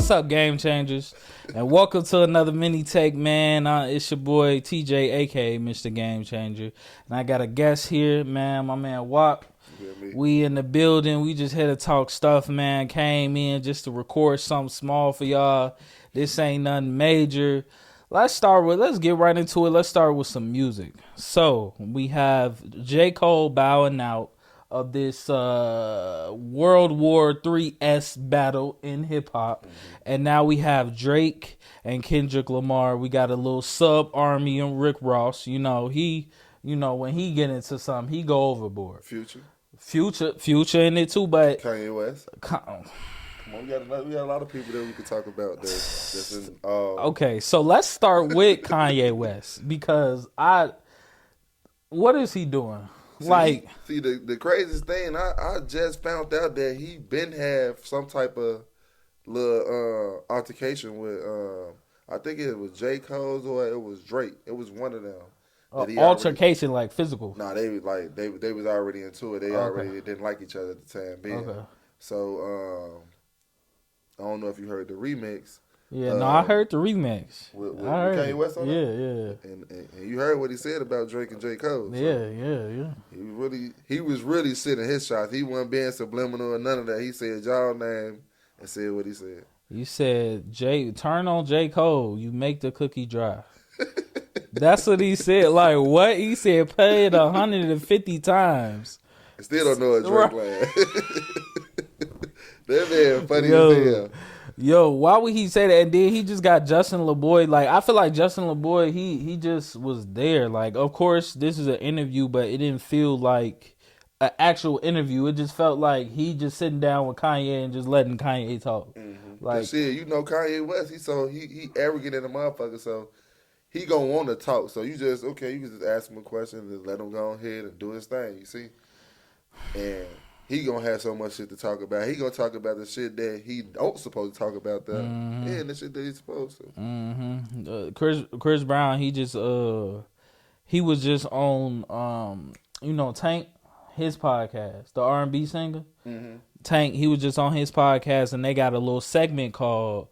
What's up, Game Changers? And welcome to another mini take, man. It's your boy TJ, aka Mr. Game Changer. And I got a guest here, man, my man Wopp. We in the building. We just here to talk stuff, man. Came in just to record something small for y'all. This ain't nothing major. Let's get right into it. Let's start with some music. So we have J. Cole bowing out of this World War III-esque battle in hip hop. And now we have Drake and Kendrick Lamar. We got a little sub army and Rick Ross. You know, when he get into something, he go overboard. Future in it too, but Kanye West. Come on, we got a lot of people that we could talk about that's in, Okay, so let's start with Kanye West because what is he doing? The craziest thing, I just found out that he been have some type of little altercation with I think it was J. Cole or it was Drake. It was one of them. Altercation, like physical. Nah, they was already into it. They already didn't like each other at the time being. Okay. So I don't know if you heard the remix. Yeah, no, I heard the remix. With Kanye West on it? Yeah. And you heard what he said about Drake and J. Cole. So yeah. He was really sitting his shots. He wasn't being subliminal or none of that. He said y'all name and said what he said. You said, turn on J. Cole, you make the cookie dry. That's what he said. Like, what? He said, play it 150 times. I still don't know what Drake playing. That man funny as hell. Yo, why would he say that? And then he just got Justin LaBoy. Like, I feel like Justin LaBoy, he just was there. Like, of course, this is an interview, but it didn't feel like an actual interview. It just felt like he just sitting down with Kanye and just letting Kanye talk. Mm-hmm. Like, shit, you know Kanye West, he arrogant in the motherfucker, so he gonna want to talk. So you can just ask him a question and just let him go ahead and do his thing, you see? And he gonna have so much shit to talk about. He gonna talk about the shit that he don't supposed to talk about though. Mm-hmm. Yeah, and the shit that he's supposed to. Mm-hmm. Chris Brown, he was just on Tank, his podcast, the R&B singer. Mm-hmm. Tank, he was just on his podcast and they got a little segment called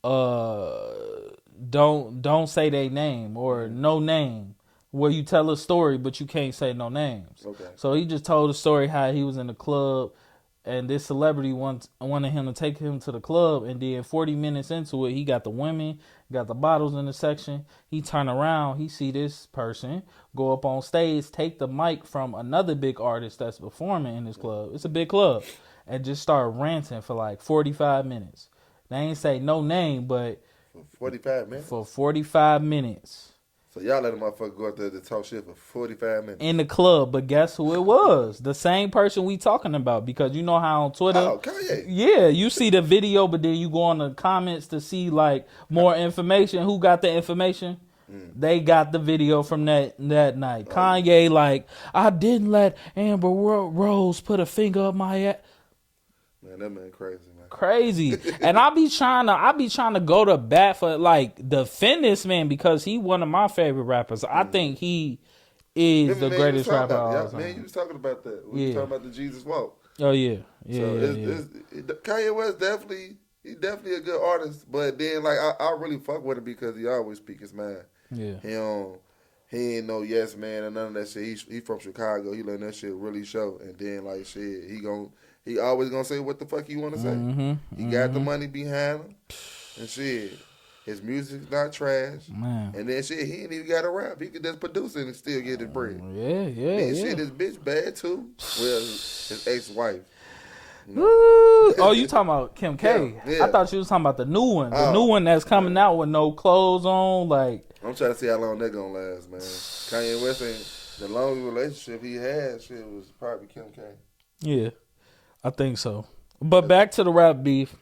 Don't Say They Name or No Name, where you tell a story but you can't say no names. Okay. So he just told a story how he was in the club and this celebrity wanted him to take him to the club, and then 40 minutes into it, he got the women, got the bottles in the section. He turn around, he see this person go up on stage, take the mic from another big artist that's performing in this club. It's a big club. And just start ranting for like 45 minutes. They ain't say no name, but for 45 minutes? For 45 minutes. So y'all let a motherfucker go out there to talk shit for 45 minutes? In the club, but guess who it was? The same person we talking about, because you know how on Twitter... Oh, Kanye. Yeah, you see the video, but then you go on the comments to see like more information. Who got the information? They got the video from that night. Kanye like, I didn't let Amber Rose put a finger up my ass. Man, that man crazy, man. Crazy. And I be trying to go to bat for like defend this man because he one of my favorite rappers. I think he is the greatest rapper of all time. Man, you was talking about that. We was talking about the Jesus Walk. Oh yeah. Kanye West definitely a good artist, but then like I really fuck with him because he always speak his mind. Yeah. He ain't no yes man and none of that shit. He from Chicago. He letting that shit really show. And then like shit, he always gonna say what the fuck he wanna say. Mm-hmm, he got the money behind him. And shit, his music's not trash. Man. And then shit, he ain't even got to rap. He could just produce it and still get his bread. Yeah. Shit, his bitch bad too. Well, his ex-wife. You know? Oh, you talking about Kim K? Yeah. I thought you was talking about the new one. The new one that's coming out with no clothes on. Like, I'm trying to see how long that gonna last, man. Kanye West ain't the longest relationship he had. Shit was probably Kim K. Yeah, I think so. But back to the rap beef.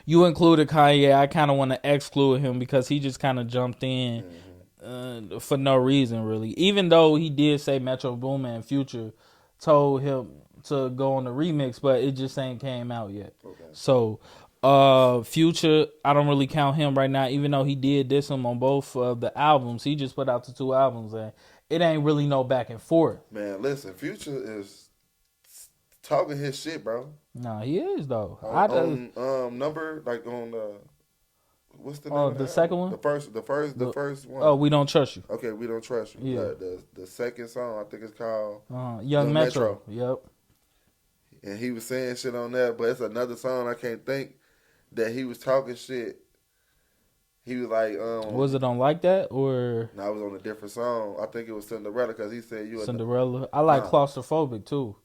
You included Kanye. I kind of want to exclude him because he just kind of jumped in for no reason, really. Even though he did say Metro Boomin and Future told him to go on the remix, but it just ain't came out yet. Okay. So, Future, I don't really count him right now, even though he did diss him on both of the albums. He just put out the 2 albums, and it ain't really no back and forth. Man, listen, Future is talking his shit, bro. Nah, he is though. On number like on what's the name of the second one? The first one. Oh, We Don't Trust You. Okay, We Don't Trust You. Yeah. The second song, I think it's called Young Metro. Yep. And he was saying shit on that, but it's another song I can't think that he was talking shit. He was like, was it on Like That or? No, it was on a different song. I think it was Cinderella because he said you. Cinderella. I like Claustrophobic too.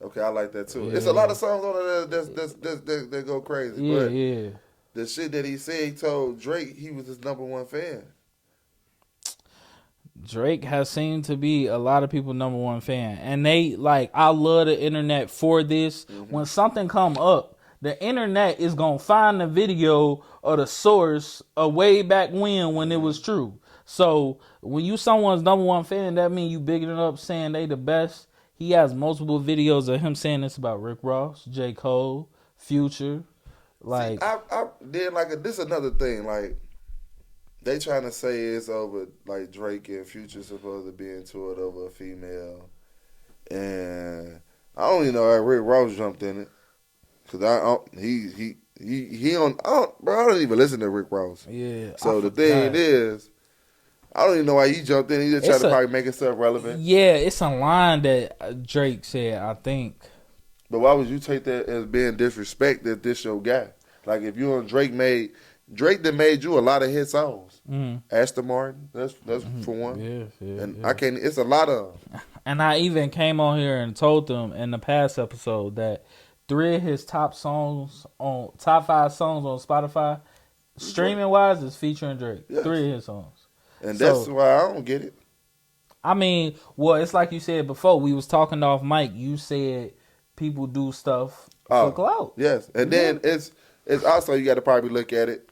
Okay, I like that too. Yeah. It's a lot of songs on there that go crazy. Yeah, but yeah. The shit that he said, he told Drake he was his #1 fan. Drake has seemed to be a lot of people's #1 fan. And they, like, I love the internet for this. Mm-hmm. When something come up, the internet is going to find the video or the source of way back when it was true. So when you someone's #1 fan, that means you bigging it up saying they the best. He has multiple videos of him saying this about Rick Ross, J. Cole, Future. Like, see, I then this another thing. Like, they trying to say it's over. Like Drake and Future supposed to be into it over a female, and I don't even know how Rick Ross jumped in it because bro. I don't even listen to Rick Ross. Yeah. So the thing is, I don't even know why he jumped in. He just tried to probably make himself relevant. Yeah, it's a line that Drake said, I think. But why would you take that as being disrespect that this your guy? Like, if you and Drake that made you a lot of hit songs. Mm-hmm. Aston Martin, that's for one. Yeah. And I can't, it's a lot of them. And I even came on here and told them in the past episode that 3 of his top 5 songs on Spotify, streaming wise, is featuring Drake. Yes. 3 of his songs. And that's why I don't get it. I mean, well, it's like you said before. We was talking off mic. You said people do stuff for clout. Yes. And then it's also, you got to probably look at it.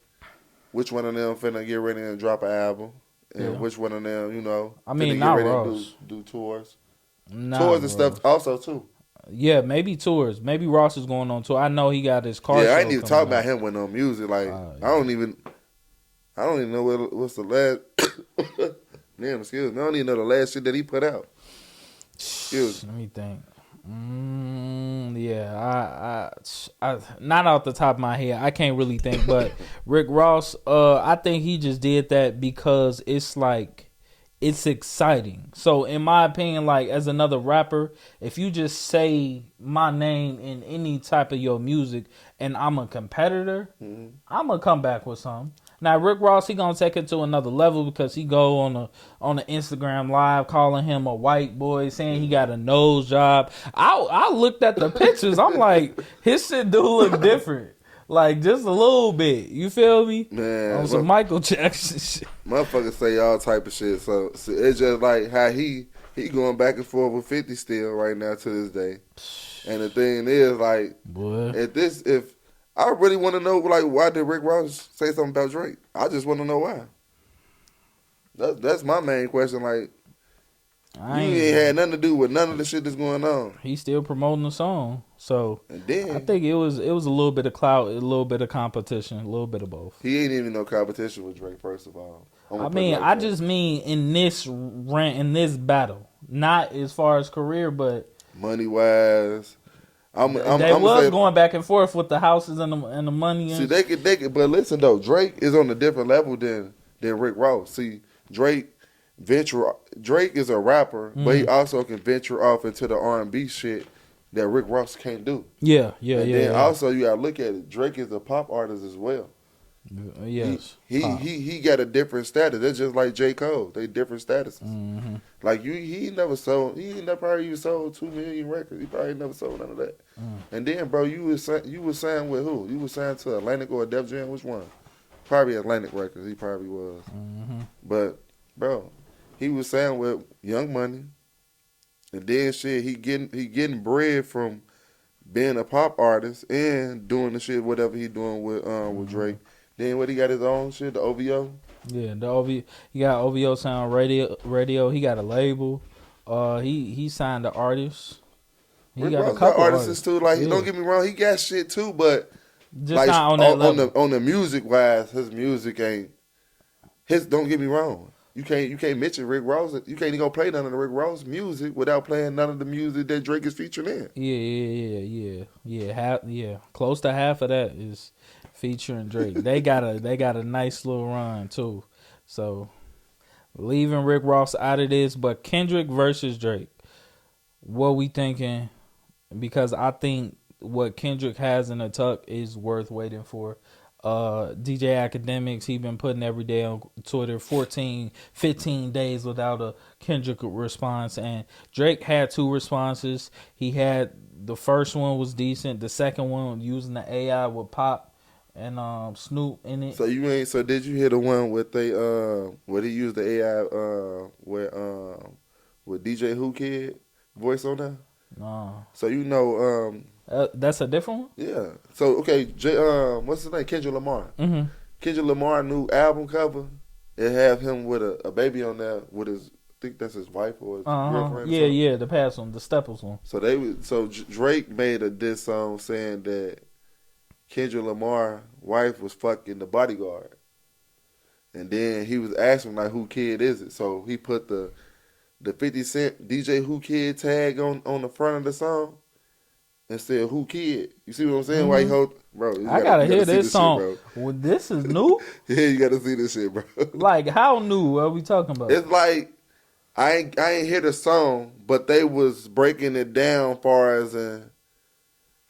Which one of them finna get ready and drop an album? And which one of them, finna get ready Ross. and do tours? Tours and stuff also, too. Yeah, maybe tours. Maybe Ross is going on tour. I know he got his car. Yeah, I ain't even talking about him with no music. Like, I don't even know what's the last. Damn, excuse me. I don't even know the last shit that he put out. Let me think. Yeah, I not off the top of my head. I can't really think, but Rick Ross, I think he just did that because it's like, it's exciting. So in my opinion, like, as another rapper, if you just say my name in any type of your music and I'm a competitor, I'm gonna come back with something. Now Rick Ross, he gonna take it to another level because he go on the Instagram live calling him a white boy, saying he got a nose job. I looked at the pictures. I'm like, his shit do look different, like just a little bit. You feel me? Man, on some Michael Jackson shit. Motherfuckers say all type of shit. So it's just like how he going back and forth with 50 still right now to this day. And the thing is, like, boy, if I really want to know, like, why did Rick Ross say something about Drake? I just want to know why. That's my main question. Like, you ain't had nothing to do with none of the shit that's going on. He's still promoting the song, so and then, I think it was a little bit of clout, a little bit of competition, a little bit of both. He ain't even no competition with Drake, first of all. I mean, I just mean in this battle, not as far as career, but money wise. They was going back and forth with the houses and the money. See, they could, but listen though, Drake is on a different level than Rick Ross. See, Drake is a rapper, but he also can venture off into the R&B shit that Rick Ross can't do. Yeah. Then also you gotta look at it. Drake is a pop artist as well. Yes. He got a different status. That's just like J. Cole. They different statuses. Mm-hmm. Like he never sold 2 million records. He probably never sold none of that. And then, bro, you was signed with who? You was signed to Atlantic or Def Jam? Which one? Probably Atlantic Records. He probably was. Mm-hmm. But bro, he was signed with Young Money, and then shit, he getting bread from being a pop artist and doing the shit whatever he doing with Drake. Then what, he got his own shit, the OVO? Yeah, the OVO. He got OVO Sound Radio. He got a label. He signed the artist. He got a couple artists too. Like, don't get me wrong, he got shit too, but just not on that level. On the music wise, his music ain't his. Don't get me wrong, You can't mention Rick Ross. You can't even go play none of the Rick Ross music without playing none of the music that Drake is featured in. Yeah. Close to half of that is featuring Drake. They got a nice little run too. So leaving Rick Ross out of this, but Kendrick versus Drake. What we thinking? Because I think what Kendrick has in the tuck is worth waiting for. DJ Academics, he been putting every day on Twitter 14, 15 days without a Kendrick response, and Drake had 2 responses. He had the first one was decent, the second one using the AI with Pop and Snoop in it. So did you hear the one with where he used the AI with DJ Who Kid voice on there? No. So that's a different one? Yeah. So, okay, what's his name? Kendrick Lamar. Mm-hmm. Kendrick Lamar new album cover, it have him with a baby on there with his, I think that's his wife or his girlfriend. Yeah, the past one, the Stepples one. So Drake made a diss song saying that Kendrick Lamar wife was fucking the bodyguard. And then he was asking, like, who kid is it? So he put the 50 Cent DJ Who Kid tag on the front of the song. And said, who kid? You see what I'm saying? Mm-hmm. Why he hold, bro? I gotta hear this song. Shit, well, this is new? Yeah, you gotta see this shit, bro. Like, how new? What are we talking about? It's like, I ain't hear the song, but they was breaking it down far as in,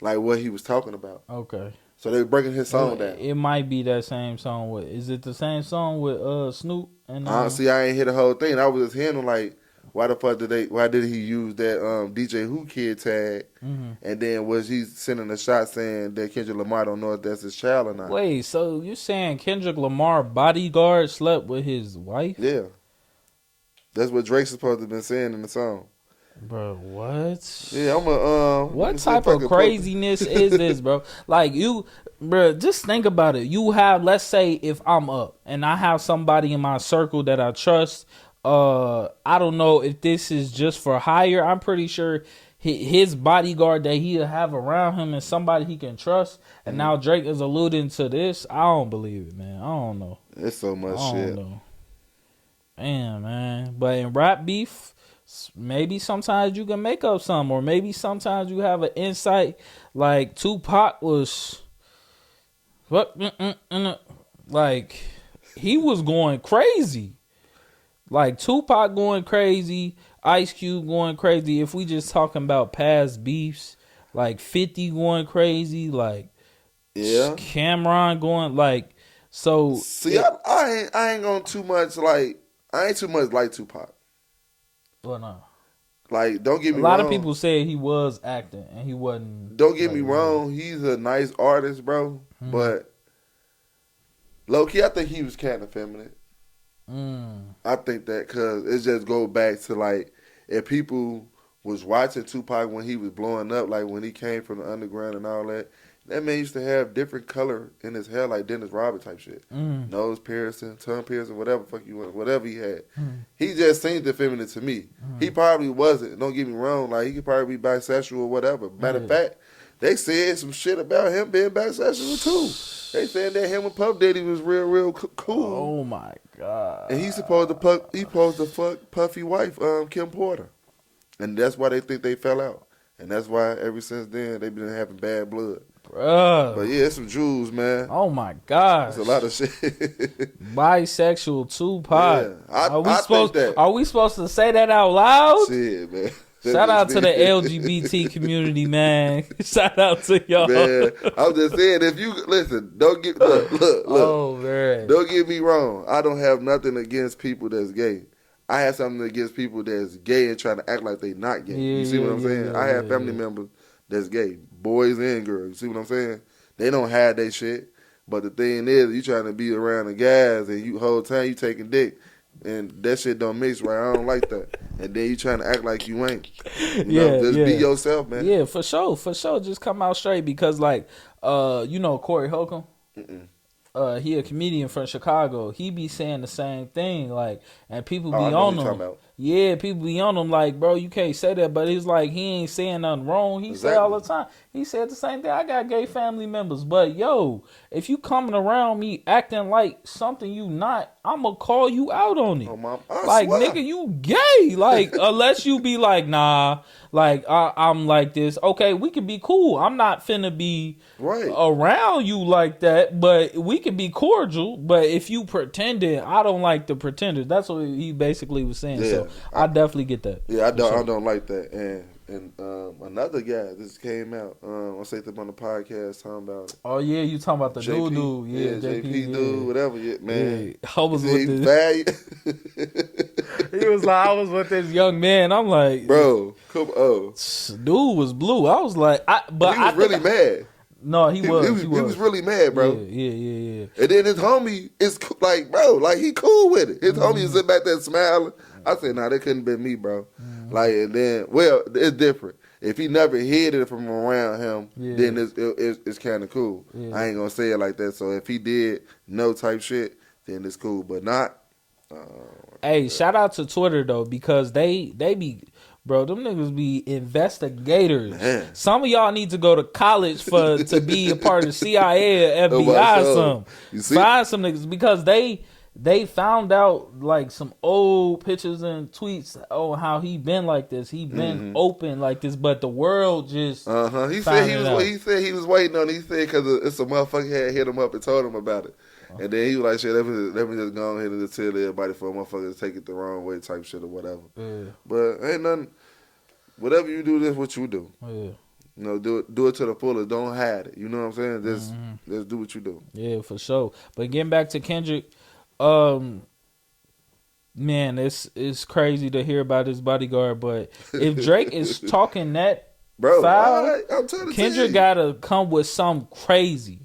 like, what he was talking about. Okay. So they were breaking his song down. It might be that same song. Is it the same song with Snoop? And See, I ain't hear the whole thing. I was just hearing like, why did he use that DJ Who Kid tag? Mm-hmm. And then was he sending a shot saying that Kendrick Lamar don't know if that's his child or not? Wait, so you saying Kendrick Lamar bodyguard slept with his wife? Yeah. That's what Drake's supposed to have been saying in the song. Bro, what? Yeah, what type of craziness is this, bro? Like, bro, just think about it. You have, let's say if I'm up and I have somebody in my circle that I trust. I don't know if this is just for hire. I'm pretty sure his bodyguard that he'll have around him is somebody he can trust. And now Drake is alluding to this. I don't believe it, man. I don't know. It's so much shit. I don't know. Damn, man. But in rap beef, maybe sometimes you can make up some, or maybe sometimes you have an insight. Like Tupac was, like he was going crazy. Like Tupac going crazy, Ice Cube going crazy. If we just talking about past beefs, like 50 going crazy, like Cameron going like so. See, I ain't going too much like I ain't too much like Tupac. Well, no. Like, don't get me wrong. wrong. A lot of people said he was acting and he wasn't. Don't get me wrong. He's a nice artist, bro. Mm-hmm. But low key, I think he was kind of feminine. I think that because it just goes back to like if people was watching Tupac when he was blowing up, like when he came from the underground and all that, that man used to have different color in his hair, like Dennis Robert type shit, nose piercing, tongue piercing, whatever fuck you want, whatever he had. He just seemed effeminate to me. He probably wasn't. Don't get me wrong. Like he could probably be bisexual or whatever. Matter of fact, they said some shit about him being bisexual too. They said that him and Puff Daddy was real cool. Oh my god! And he's supposed to fuck Puffy wife, Kim Porter, and that's why they think they fell out, and that's why ever since then they've been having bad blood. Bruh. But yeah, it's some Jews, man. Oh my god! It's a lot of shit. Bisexual Tupac. Yeah, Are we supposed to say that out loud? Shit, man. Shout out to the LGBT community, man. Shout out to y'all. Man, I'm just saying, if you listen, look. Oh man, don't get me wrong. I don't have nothing against people that's gay. I have something against people that's gay and trying to act like they not gay. You see what I'm saying? I have family members that's gay, boys and girls. You see what I'm saying? They don't hide their shit. But the thing is, you trying to be around the guys and you whole time you taking dick. And that shit don't mix right. I don't like that. And then you trying to act like you ain't. You know, just be yourself, man. Yeah, for sure. Just come out straight because, like, you know Corey Holcomb? He a comedian from Chicago. He be saying the same thing, like, and people be on him. yeah, people be on him like, bro, you can't say that. But it's like, he ain't saying nothing wrong. He say all the time. He said the same thing. I got gay family members. But, yo, if you coming around me acting like something you not, I'm going to call you out on it. Like, swear. nigga, you gay. Like, unless you be like, nah, like, I'm like this. Okay, we can be cool. I'm not finna be around you like that, but we can be cordial. But if you pretending, I don't like the pretenders. That's what he basically was saying. Yeah, so I definitely get that. Yeah, I don't like that. And another guy just came out. I say them on the podcast talking about it. Oh yeah, you talking about the JP, new dude? Yeah, JP dude, whatever. Yeah, man. Yeah. I was with this. He was like, I was with this young man. I'm like, bro, come on. Dude was blue. I was like, he was really mad. No, he was. He was really mad, bro. Yeah. And then his homie is like, bro, like he cool with it. His homie is sitting back there smiling. I said, nah, that couldn't have been me, bro. Like, and then, well, it's different. If he never hid it from around him, then it's kind of cool. Yeah. I ain't gonna say it like that. So if he did no type shit, then it's cool. But not. Hey, shout out to Twitter though, because they be. Bro, them niggas be investigators. Man. Some of y'all need to go to college to be a part of the CIA or FBI or something. Find some niggas because they found out like some old pictures and tweets on how he been like this. He been open like this, but the world just He said he was waiting on it. He said because it's a motherfucker had hit him up and told him about it. And then he was like, shit, let me just go ahead and just tell everybody for a motherfucker to take it the wrong way type shit or whatever. Yeah. But ain't nothing. Whatever you do, that's what you do. Yeah. You know, do it to the fullest. Don't hide it. You know what I'm saying? Just do what you do. Yeah, for sure. But getting back to Kendrick, man, it's crazy to hear about his bodyguard. But if Drake is talking that foul, Kendrick gotta come with something crazy.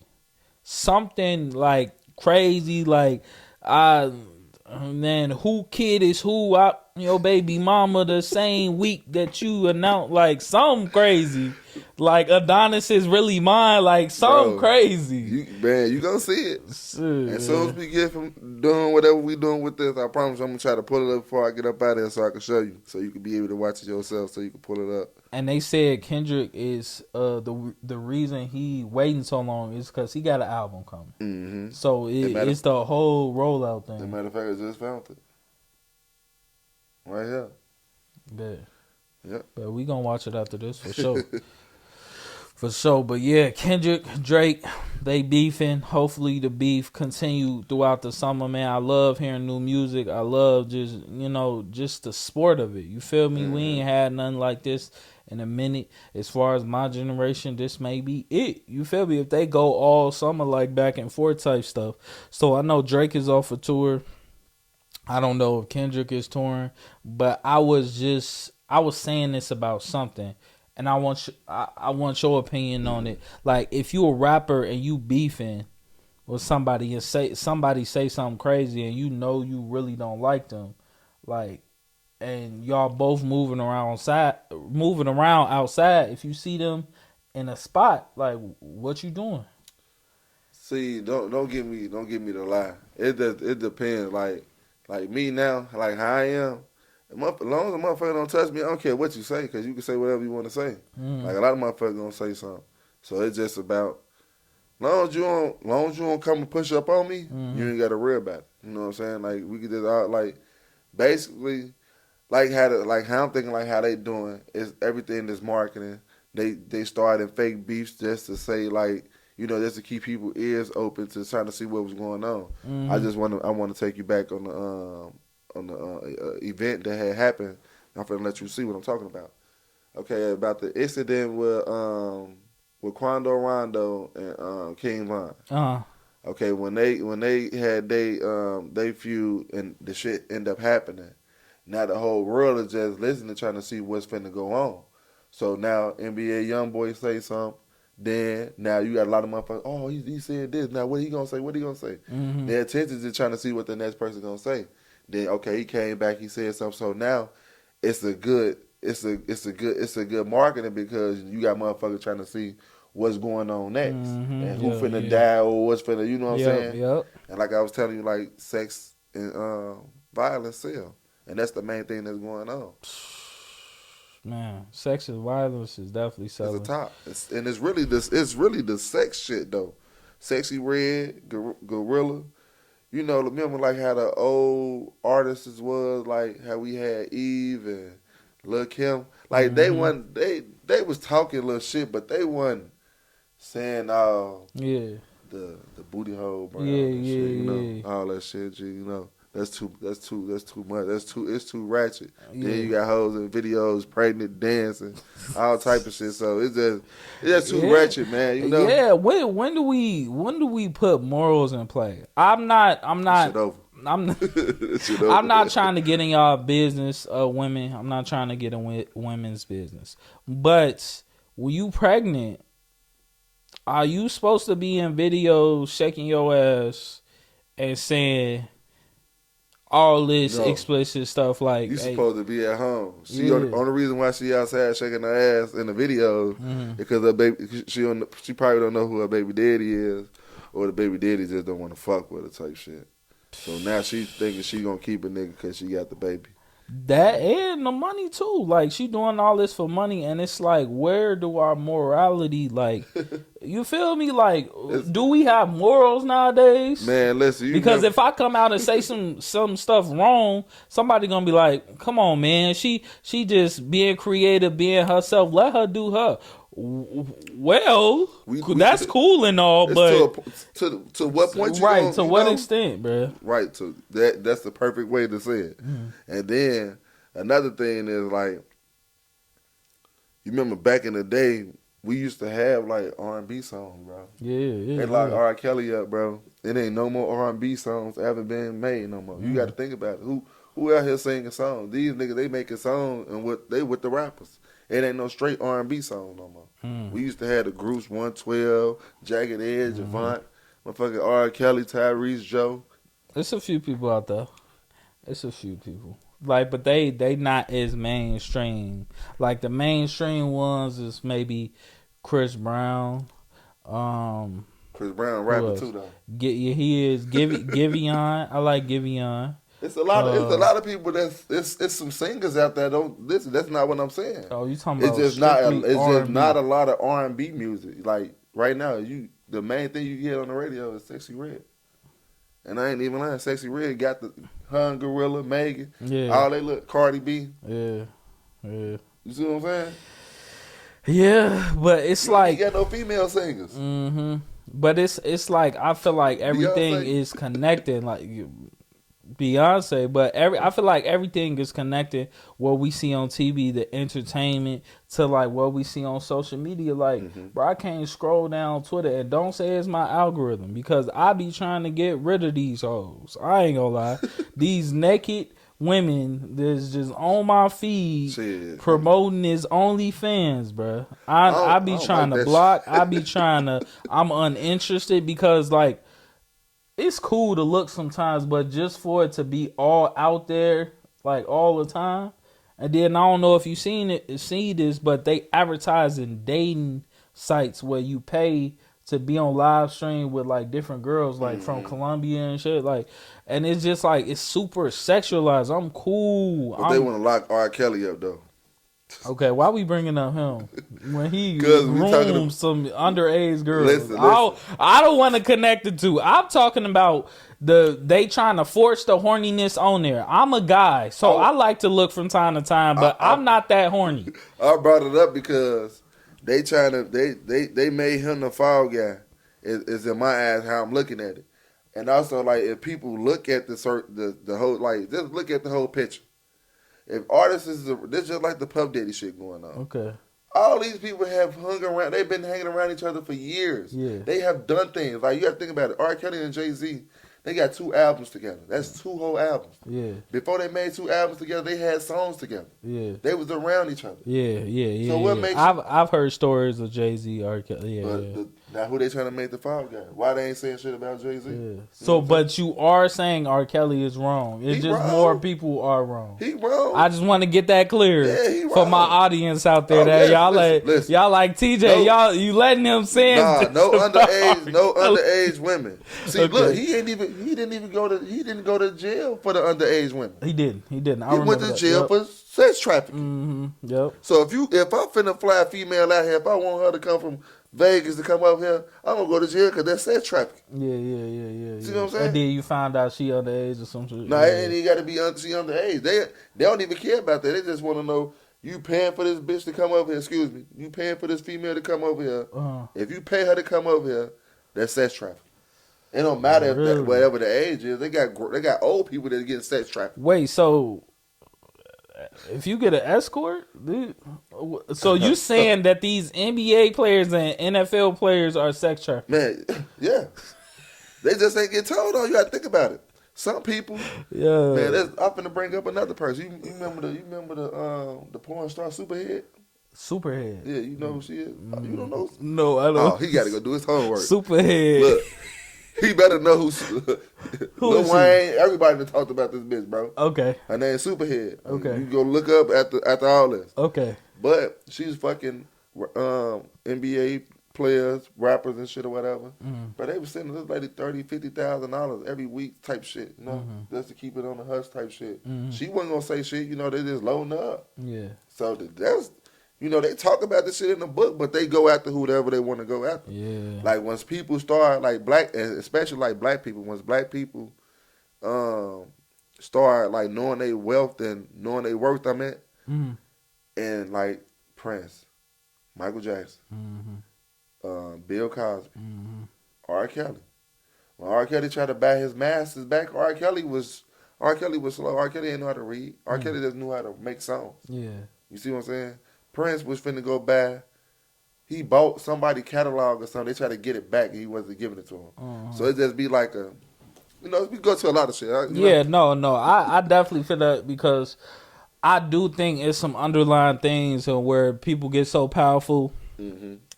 Something like crazy, like man, who kid is who? Your baby mama the same week that you announced, like something crazy, like Adonis is really mine, like something crazy. You gonna see it. As soon as we get from doing whatever we doing with this, I promise I'm gonna try to pull it up before I get up out of here so I can show you, so you can be able to watch it yourself, so you can pull it up. And they said Kendrick is the reason he waiting so long is because he got an album coming. So it's the whole rollout thing. As a matter of fact, I just found it. Right here. Bet. Yep. But we gonna watch it after this for sure. For sure. But yeah, Kendrick, Drake, they beefing. Hopefully the beef continue throughout the summer, man. I love hearing new music. I love just the sport of it. You feel me? We ain't had nothing like this in a minute. As far as my generation, this may be it. You feel me? If they go all summer like back and forth type stuff. So I know Drake is off a tour. I don't know if Kendrick is touring, but I was saying this about something, and I want your opinion on it. Like, if you a rapper and you beefing with somebody and say something crazy and you know you really don't like them, like, and y'all both moving around outside, if you see them in a spot, like, what you doing? See, don't give me the lie. It depends. Like me now, like how I am, as long as a motherfucker don't touch me, I don't care what you say, because you can say whatever you want to say. Like a lot of motherfuckers gonna say something. So it's just about, long as you don't come and push up on me, you ain't got to worry about it. You know what I'm saying? Like we could just basically, like how I'm thinking, like how they doing is everything that's marketing. They started fake beefs just to say like, just to keep people's ears open to trying to see what was going on. I want to take you back on the event that had happened. I'm finna let you see what I'm talking about. Okay, about the incident with Quando Rondo and King Von. Okay, when they had they feud and the shit ended up happening. Now the whole world is just listening, trying to see what's finna go on. So now NBA YoungBoy say something. Then now you got a lot of motherfuckers. Oh, he said this. Now what he gonna say? What he gonna say? Their attention is trying to see what the next person gonna say. Then okay, he came back. He said something. So now it's a good marketing, because you got motherfuckers trying to see what's going on next and who finna die or what's finna. You know what I'm saying? Yep. And like I was telling you, like sex and violence sell. And that's the main thing that's going on. Man, sexual violence is definitely selling. It's a top. It's really the sex shit though. Sexy Red, Gorilla. You know, remember like how the old artists was, like how we had Eve and Lil Kim. Like they was talking little shit, but they wasn't saying the booty hole brown and shit, you know, all that shit, you know. That's too much. It's too ratchet. Yeah, you got hoes in videos, pregnant, dancing, all type of shit. So it's just too ratchet, man. You know. Yeah. When do we put morals in play? I'm not. I'm not trying to get in y'all business, women. I'm not trying to get in women's business. But when you pregnant, are you supposed to be in videos shaking your ass and saying all this explicit stuff? Like, you supposed to be at home. She only reason why she outside shaking her ass in the video because her baby. She probably don't know who her baby daddy is, or the baby daddy just don't want to fuck with her type shit. So now she thinking she gonna keep a nigga because she got the baby. That and the money too. Like, she doing all this for money, and it's like, where do our morality, like, you feel me? Like, do we have morals nowadays? Man, listen. Because if I come out and say some stuff wrong, somebody gonna be like, come on, man. She just being creative, being herself. Let her do her. Well, that's cool and all, but to what point you right? To what extent, bro? Right. To that's the perfect way to say it. And then another thing is, like, you remember back in the day, we used to have like R&B songs, bro. Yeah. They lock R. Kelly up, bro. It ain't no more R&B songs ever been made no more. You got to think about it. Who out here singing songs? These niggas, they making songs and they with the rappers. It ain't no straight R&B song no more. We used to have the groups 112, Jagged Edge, Avant, motherfucking R. Kelly, Tyrese, Joe. There's a few people out there. It's a few people. Like, but they not as mainstream. Like, the mainstream ones is maybe Chris Brown. Chris Brown rapping too though. He is Giveon. I like Giveon. It's a lot of people it's some singers out there don't listen. That's not what I'm saying. Oh, you talking about just not a lot of R&B music. Like right now, the main thing you get on the radio is Sexy Red. And I ain't even lying, Sexy Red got the Hun, Gorilla, Megan, all they look, Cardi B. Yeah. You see what I'm saying? Yeah, but it's like you got no female singers. But it's like, I feel like everything is connected. Like Beyonce, but I feel like everything is connected. What we see on TV, the entertainment, to like what we see on social media. Like, bro, I can't scroll down Twitter and don't say it's my algorithm, because I be trying to get rid of these hoes. I ain't gonna lie. These naked women that's just on my feed promoting his OnlyFans, bro. I be trying to block. I be trying to. I'm uninterested, because like, it's cool to look sometimes, but just for it to be all out there, like, all the time. And then I don't know if you see this, but they advertise in dating sites where you pay to be on live stream with like different girls, like from Colombia and shit. Like, and it's just like, it's super sexualized. I'm cool. But they want to lock R. Kelly up though. Okay, why we bringing up him when he groomed some underage girls? Listen. I don't want to connect the two. I'm talking about they trying to force the horniness on there. I'm a guy, so I like to look from time to time, but I'm not that horny. I brought it up because they made him the fall guy. Is in my eyes how I'm looking at it, and also like if people look at the whole, like, just look at the whole picture. If artists this just like the Puff Daddy shit going on. Okay. All these people have hung around. They've been hanging around each other for years. Yeah. They have done things. Like, you got to think about it. R. Kelly and Jay-Z, they got 2 albums together. That's 2 whole albums. Yeah. Before they made 2 albums together, they had songs together. Yeah. They was around each other. Yeah. So what makes I've heard stories of Jay-Z, R. Kelly. Now who they trying to make the fall guy? Why they ain't saying shit about Jay-Z? Yeah. So, but you are saying R. Kelly is wrong. It's just wrong. more people are wrong. He wrong. I just want to get that clear for my audience out there. Listen. Y'all like TJ. You letting him say no underage women. See, look, he didn't go to jail for the underage women. He didn't. He went to jail for sex trafficking. Mm-hmm. Yep. So if I finna fly a female out here, if I want her to come from Vegas to come up here, I'm gonna go to jail because that's sex trafficking. Yeah. See what I'm saying? And then you found out she underage or something. No, it ain't got to be she underage. They don't even care about that. They just want to know you paying for this bitch to come over here. Excuse me, you paying for this female to come over here. If you pay her to come over here, that's sex trafficking. It don't matter if whatever the age is. They got old people that get sex trafficked. Wait, so if you get an escort, dude, so you saying that these NBA players and NFL players are sex trafficked? Man, yeah. They just ain't get told on. You got to think about it. Some people, man. I'm finna bring up another person. You remember the porn star Superhead? Superhead. Yeah, you know who she is. You don't know? No, I don't. Oh, he got to go do his homework. Superhead. Look, he better know who Lil Wayne. Everybody that talked about this bitch, bro. Okay. Her name's Superhead. Okay. You can go look up after all this. Okay. But she's fucking NBA players, rappers and shit or whatever. But they was sending this lady $30,000-$50,000 every week type shit, you know, just to keep it on the hush type shit. She wasn't gonna say shit, you know, they just loading her up. Yeah. So that's, you know, they talk about this shit in the book, but they go after whoever they want to go after. Yeah. Like once people start, like black, especially like black people, once black people start like knowing their wealth and knowing their worth, and like Prince, Michael Jackson, Bill Cosby, R. Kelly. When R. Kelly tried to buy his masters back, R. Kelly was slow. R. Kelly didn't know how to read. R. Kelly just knew how to make songs. Yeah. You see what I'm saying? Prince was finna go buy. He bought somebody's catalog or something. They tried to get it back, and he wasn't giving it to him. So it just be like a, you know, we go to a lot of shit. No. I definitely feel that because I do think it's some underlying things where people get so powerful,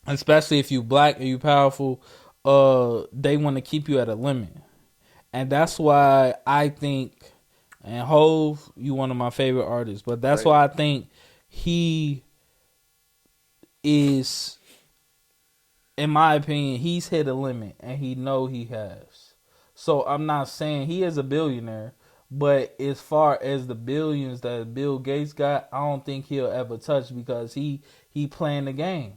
especially if you black and you powerful, they want to keep you at a limit. And that's why I think, and Hove, you one of my favorite artists, but that's why I think he is, in my opinion, he's hit a limit, and he know he has. So I'm not saying he is a billionaire, but as far as the billions that Bill Gates got, I don't think he'll ever touch because he playing the game.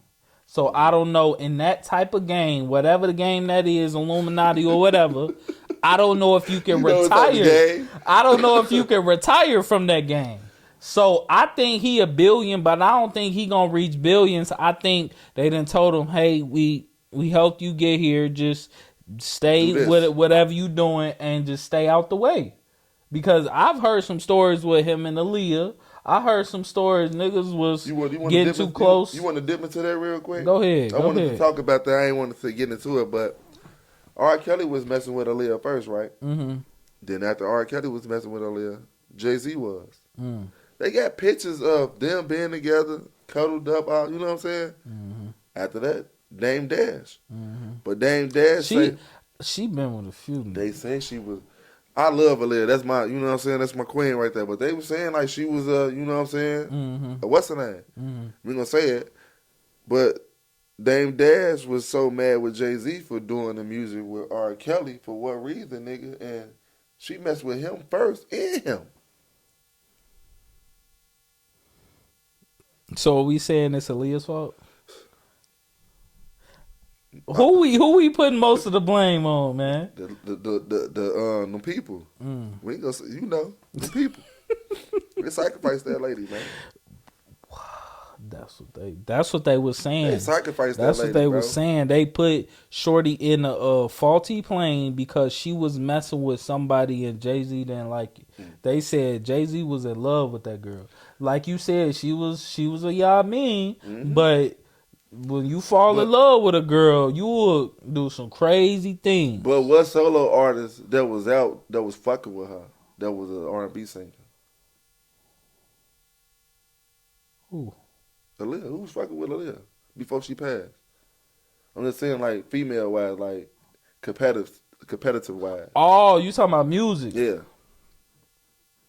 So I don't know, in that type of game, whatever the game that is, Illuminati or whatever, I don't know if you can retire. I don't know if you can retire from that game. So I think he a billion, but I don't think he gonna reach billions. I think they done told him, hey, we helped you get here. Just stay with it, whatever you doing, and just stay out the way. Because I've heard some stories with him and Aaliyah. I heard some stories niggas was getting too close. You want to dip into that real quick? Go ahead. I wanted to talk about that. I ain't wanted to get into it, but R. Kelly was messing with Aaliyah first, right? Then after R. Kelly was messing with Aaliyah, Jay-Z was. They got pictures of them being together, cuddled up, you know what I'm saying? After that, Dame Dash. But Dame Dash she been with a few. They say she was. I love Aaliyah. That's my, you know what I'm saying? That's my queen right there. But they were saying like she was you know what I'm saying? What's her name? We gonna say it. But Dame Dash was so mad with Jay-Z for doing the music with R. Kelly for what reason, nigga? And she messed with him first and him. So are we saying it's Aaliyah's fault? Who we putting most of the blame on, man? The people. We ain't gonna say, you know, the people. They sacrificed that lady, man. That's what they was saying. They sacrificed that lady. That's what they was saying. They put Shorty in a faulty plane because she was messing with somebody and Jay-Z didn't like it. They said Jay-Z was in love with that girl. Like you said, she was a Yamin, but when you fall in love with a girl, you will do some crazy things. But what solo artist that was out that was fucking with her that was an R&B singer? Who? Aaliyah. Who was fucking with Aaliyah before she passed? I'm just saying like female wise, like competitive wise. Oh, you talking about music? Yeah.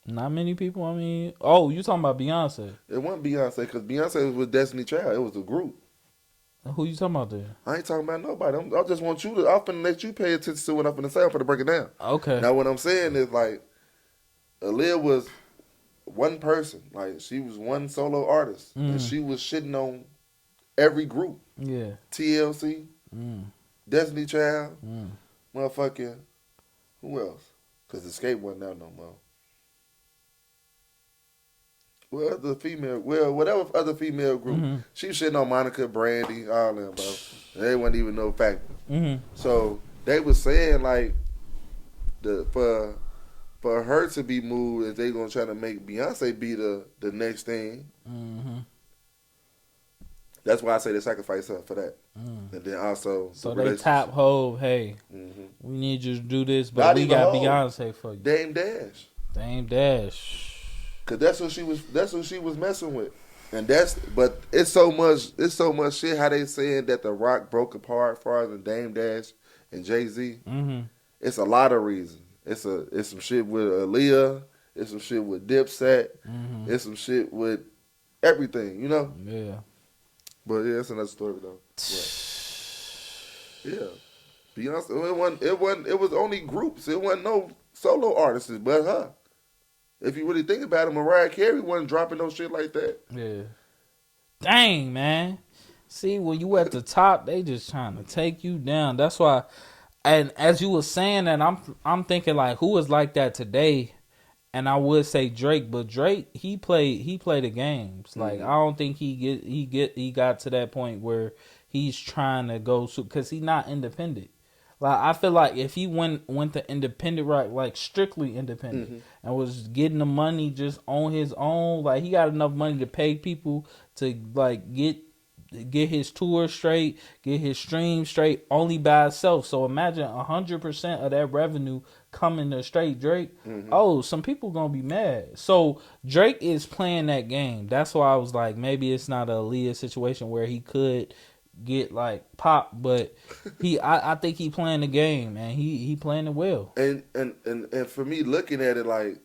Not many people. I mean, oh, you talking about Beyonce? It wasn't Beyonce because Beyonce was with Destiny Child. It was a group. Who you talking about there? I ain't talking about nobody. I just want you to. I'm finna let you pay attention to what I'm finna say. I'm finna break it down. Okay. Now what I'm saying is like, Aaliyah was one person. Like she was one solo artist, and she was shitting on every group. Yeah. TLC, Destiny Child, motherfucking. Who else? Because Escape wasn't out no more. Whatever other female group. She was shitting on Monica, Brandy, all them, bro. They wasn't even no factor. So they was saying like, for her to be moved, if they gonna try to make Beyonce be the next thing. That's why I say they sacrifice her for that. And then also, so they top Hov. Hey, we need you to do this, but Not we even got Hov. Beyonce for you. Dame Dash. Dame Dash. Cause that's what she was messing with, and but it's so much shit how they saying that The Rock broke apart farther than Dame Dash and Jay-Z. It's a lot of reasons. It's some shit with Aaliyah. It's some shit with Dipset. It's some shit with everything, you know. Yeah. But yeah, that's another story though. But, yeah, Beyonce. It was only groups. It wasn't no solo artists but her. If you really think about it, Mariah Carey wasn't dropping no shit like that. Yeah. Dang, man. See, when you at the top, they just trying to take you down. That's why. And as you were saying that, I'm thinking like, who is like that today? And I would say Drake, but Drake he played the games. Like I don't think he got to that point where he's trying to go because he's not independent. Like I feel like if he went the independent route, like strictly independent, and was getting the money just on his own, like he got enough money to pay people to like get his tour straight, get his stream straight, only by itself. So imagine 100% of that revenue coming to straight Drake. Oh, some people gonna be mad. So Drake is playing that game. That's why I was like, maybe it's not a Aaliyah situation where he could get like pop, but I think he playing the game and he playing it well. And for me looking at it like,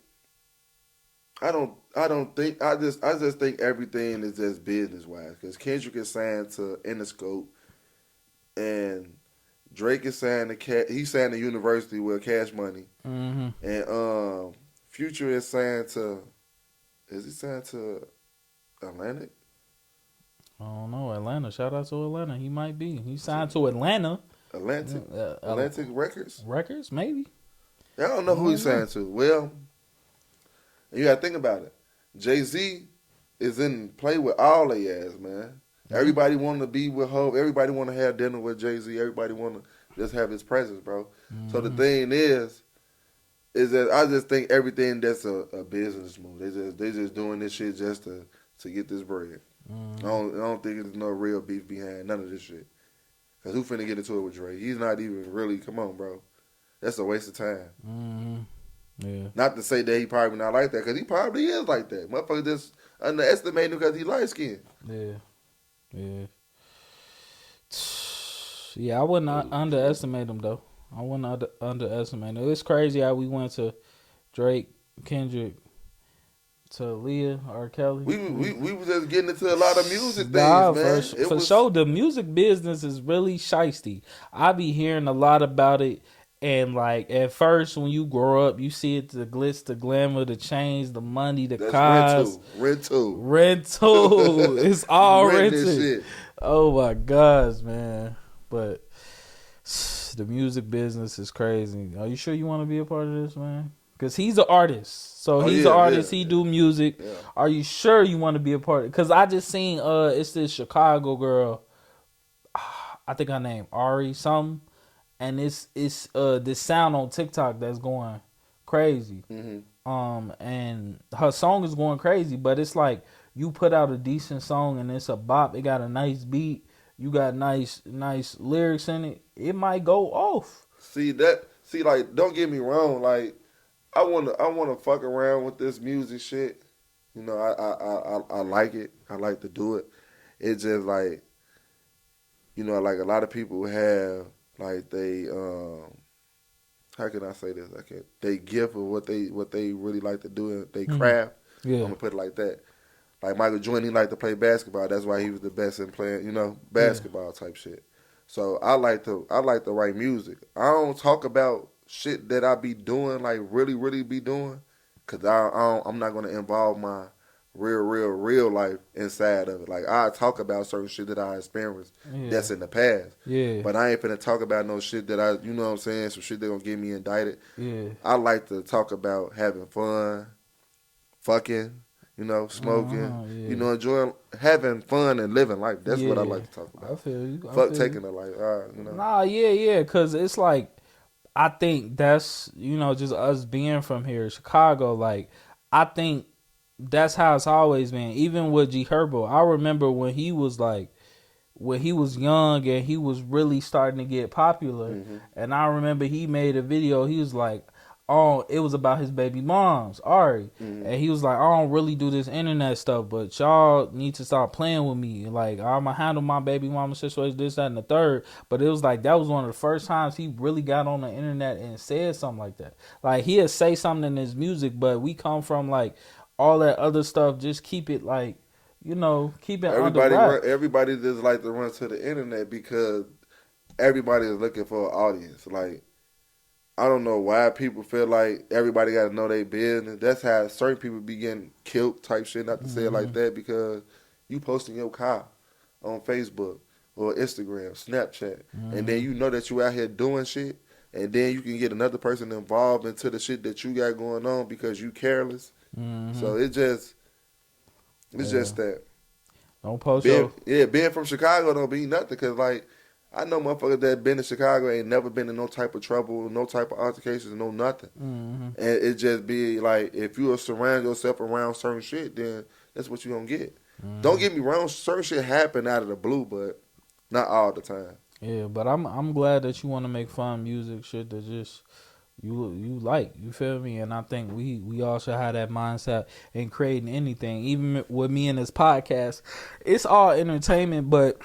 I just think everything is just business wise because Kendrick is signed to Interscope and Drake is signed to he's signed to University with Cash Money, and Future is signed to Atlantic? I don't know, Atlanta. Shout out to Atlanta. He might be. He signed to Atlanta. Atlantic Records? Records, maybe. I don't know who he signed to. Well, you gotta think about it. Jay-Z is in play with all they ass, man. Everybody want to be with Hov. Everybody want to have dinner with Jay-Z. Everybody want to just have his presence, bro. So the thing is that I just think everything that's a business move. They just doing this shit just to get this bread. I don't think there's no real beef behind none of this shit. Cause who finna get into it with Dre? He's not even really. Come on, bro. That's a waste of time. Yeah. Not to say that he probably not like that, cause he probably is like that. Motherfucker just underestimate him because he light skinned. Yeah. Yeah, I wouldn't underestimate him though. I wouldn't underestimate him. It's crazy how we went to Drake, Kendrick, to Aaliyah, R. Kelly. We was just getting into a lot of music things, man. For sure, the music business is really shiesty. I be hearing a lot about it, and like at first when you grow up, you see it, the glitz, the glamour, the chains, the money, the cars. Rental. It's all rented. Oh my gosh, man. But the music business is crazy. Are you sure you want to be a part of this, man? Because he's an artist. So he's an artist. He do music. Yeah. Are you sure you want to be a part of it? Because I just seen it's this Chicago girl. I think her name Ari something. And it's this sound on TikTok that's going crazy. And her song is going crazy, but it's like you put out a decent song and it's a bop. It got a nice beat. You got nice lyrics in it. It might go off. See, like, don't get me wrong. Like, I wanna fuck around with this music shit. You know, I like it. I like to do it. It's just like you know, like a lot of people have like they how can I say this? They gift of what they really like to do and they craft. Yeah. I'm gonna put it like that. Like Michael Jordan, he liked to play basketball. That's why he was the best in playing, you know, basketball type shit. So I like to write music. I don't talk about shit that I be doing, like really be doing, cause I'm not gonna involve my real life inside of it. Like I talk about certain shit that I experienced that's in the past. Yeah. But I ain't finna talk about no shit that you know what I'm saying, some shit that gonna get me indicted. Yeah. I like to talk about having fun, fucking, you know, smoking, you know, enjoying, having fun and living life. That's what I like to talk about. I feel you. Fuck taking a life, you know. Nah, yeah, cause it's like, I think that's, you know, just us being from here, Chicago. Like, I think that's how it's always been. Even with G Herbo, I remember when he was young and he was really starting to get popular. And I remember he made a video. He was like, oh, it was about his baby moms, Ari. And he was like, I don't really do this internet stuff, but y'all need to stop playing with me. Like, I'm going to handle my baby mama situation, this, that, and the third. But it was like, that was one of the first times he really got on the internet and said something like that. Like, he'll say something in his music, but we come from, like, all that other stuff. Just keep it, like, you know, keep it under wraps. Everybody just like to run to the internet because everybody is looking for an audience. Like, I don't know why people feel like everybody got to know their business. That's how certain people be getting killed type shit, not to say it like that, because you posting your car on Facebook or Instagram, Snapchat, and then you know that you out here doing shit, and then you can get another person involved into the shit that you got going on because you careless. So it's just that. Don't post being from Chicago don't be nothing, because, like, I know motherfuckers that been in Chicago ain't never been in no type of trouble, no type of altercations, no nothing. And it just be like, if you surround yourself around certain shit, then that's what you gonna get. Don't get me wrong, certain shit happen out of the blue, but not all the time. Yeah, but I'm glad that you want to make fun music, shit that just you like, you feel me? And I think we all should have that mindset in creating anything. Even with me in this podcast, it's all entertainment, but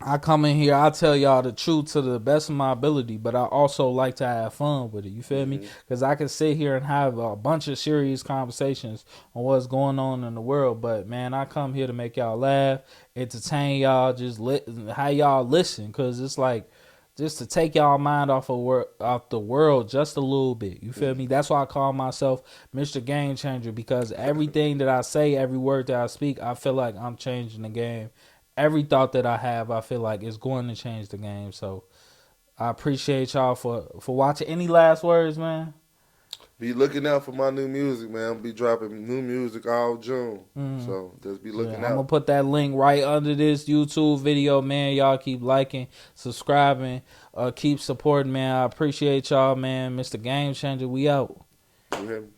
I come in here, I tell y'all the truth to the best of my ability, but I also like to have fun with it. You feel me? Because I can sit here and have a bunch of serious conversations on what's going on in the world, but man, I come here to make y'all laugh, entertain y'all, just how y'all listen, because it's like, just to take y'all mind off the world just a little bit. You feel me? That's why I call myself Mr. GameChanger, because everything that I say, every word that I speak, I feel like I'm changing the game. Every thought that I have, I feel like it's going to change the game. So I appreciate y'all for watching. Any last words, man? Be looking out for my new music, man. I'll be dropping new music all June. So just be looking out. I'm going to put that link right under this YouTube video, man. Y'all keep liking, subscribing, keep supporting, man. I appreciate y'all, man. Mr. GameChanger, we out. You hear me?